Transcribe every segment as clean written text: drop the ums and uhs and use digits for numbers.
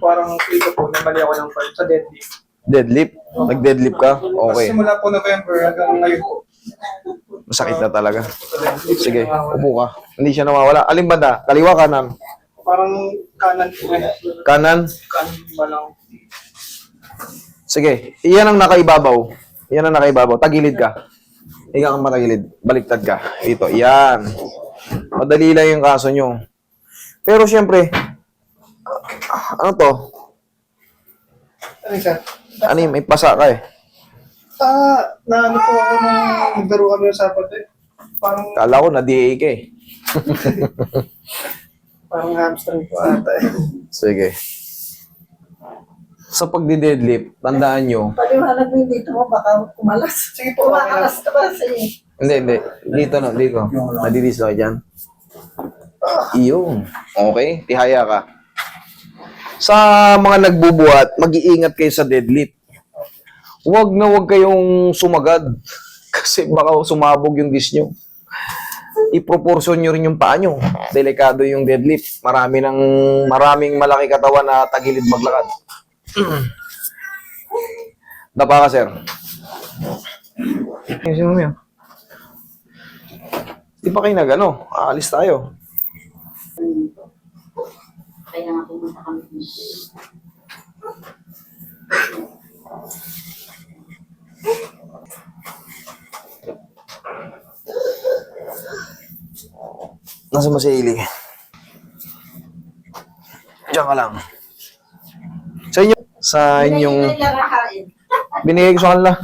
Parang feel ko po, namali ako ng part sa deadlift. Deadlift? Nag-deadlift ka? Okay. Simula po November hanggang ngayon po. Masakit na talaga. Sige, upo ka. Hindi siya nawawala. Alin banda? Kaliwa, kanan? Parang kanan po eh. Kanan? Kanan ba lang? Sige, iyan ang nakaibabaw. Iyan ang nakaibabaw. Tagilid ka. Higa kang matagilid. Baliktad ka. Dito, iyan. Madali lang yung kaso nyo. Pero syempre, ano to? Ano yun, sir? Ano yun? May pasa ka eh. Naano po ako nung naglaro kami ng Sabado eh. Parang, Kala ko na-DA ka eh. parang hamstring po ata eh. Sige. Sa pagdi-deadlift, tandaan nyo. Paliwanag mo yung dito mo, baka kumalas. Sige po, okay lang. Kumakalas ka ba kasi? Hindi. Dito no, dito. Nadidislocate dyan. Iyon. Okay, tihaya ka. Sa mga nagbubuhat, mag-iingat kayo sa deadlift. Huwag na huwag kayong sumagad. Kasi baka sumabog yung disc nyo. I-proportion nyo rin yung paa nyo. Delikado yung deadlift. Maraming malaki katawan na tagilid maglakad. Dapa ka, sir. Ayusin mo yan. Di pa kayo nag-ano? Aalis tayo. Kaya nga pumunta kami. Nasa mo si Ili? Diyan ka lang. Sa inyong Hindi na nakain. binigay ko sa kanila.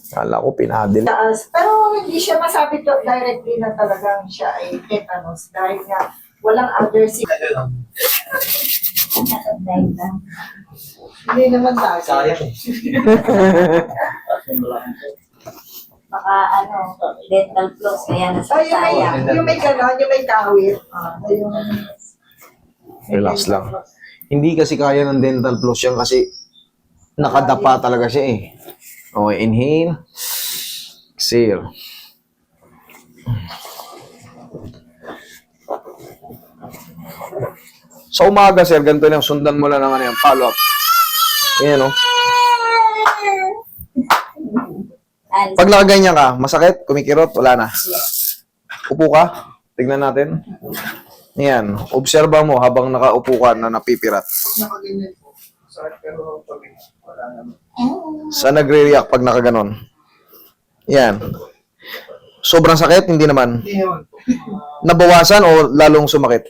Kala ko pinadil. Taas. Pero hindi siya masabi to directly na talagang siya ay tetanus dahil nga walang other signal. Hindi naman lagi. Baka dental floss kaya nasa Ay, yung may gano'n, yung may kawit. Yung Relax lang. Hindi kasi kaya ng dental floss yan kasi nakadapa talaga siya eh. Okay, inhale. Exhale. Sa umaga, sir, ganito lang, sundan mo lang ng ano yan, follow up. Yan, no? Pag nakaganyan ka, masakit, kumikirot, wala na. Upo ka, tignan natin. Yan, obserba mo habang nakaupo ka na napipirat. Nakaganyan po. Sakit pero pag wala naman. Saan nagre-react pag nakaganon? Yan. Sobrang sakit? Hindi naman. Hindi naman po. Nabawasan o lalong sumakit?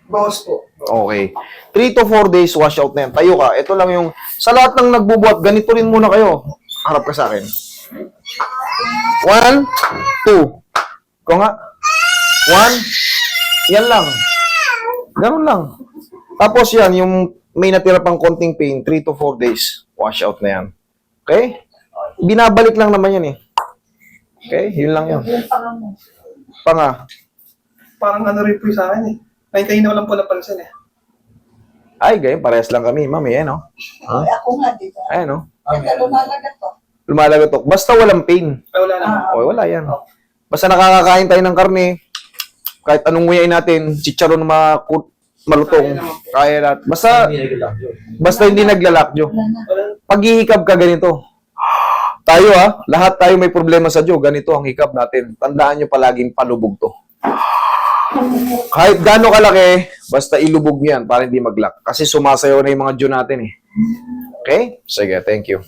Bawas po. Okay. 3 to 4 days wash out na yan. Tayo ka. Ito lang yung, sa lahat ng nagbubuhat, ganito rin muna kayo. Harap ka sa akin. 1, 2. Ko nga. 1. Yan lang. Ganun lang. Tapos yan, yung may natira pang konting pain, 3 to 4 days. Wash out na yan. Okay? Binabalik lang naman yan eh. Okay? Yun lang yun. yung pangamu. Panga. Parang ano rin po sa akin eh. Naintayin ko lang po napansin eh. Ay, ganyan. Parehas lang kami. Mami, eh, no? Ay, ako nga, di ba? Ayan, no? Lumalagat to. Lumalagotok. Basta walang pain. Ay, wala naman. Okay, wala yan. Basta nakakakain tayo ng karne, kahit anong nguyain natin, chicharon na malutong, kaya natin. Basta hindi naglalakyo. Pag hihikab ka ganito, tayo lahat tayo may problema sa Diyo, ganito ang hikab natin. Tandaan nyo palaging palubog to. Kahit gaano kalaki, basta ilubog nyo yan para hindi mag-lock. Kasi sumasayaw na yung mga Diyo natin eh. Okay? Sige, thank you.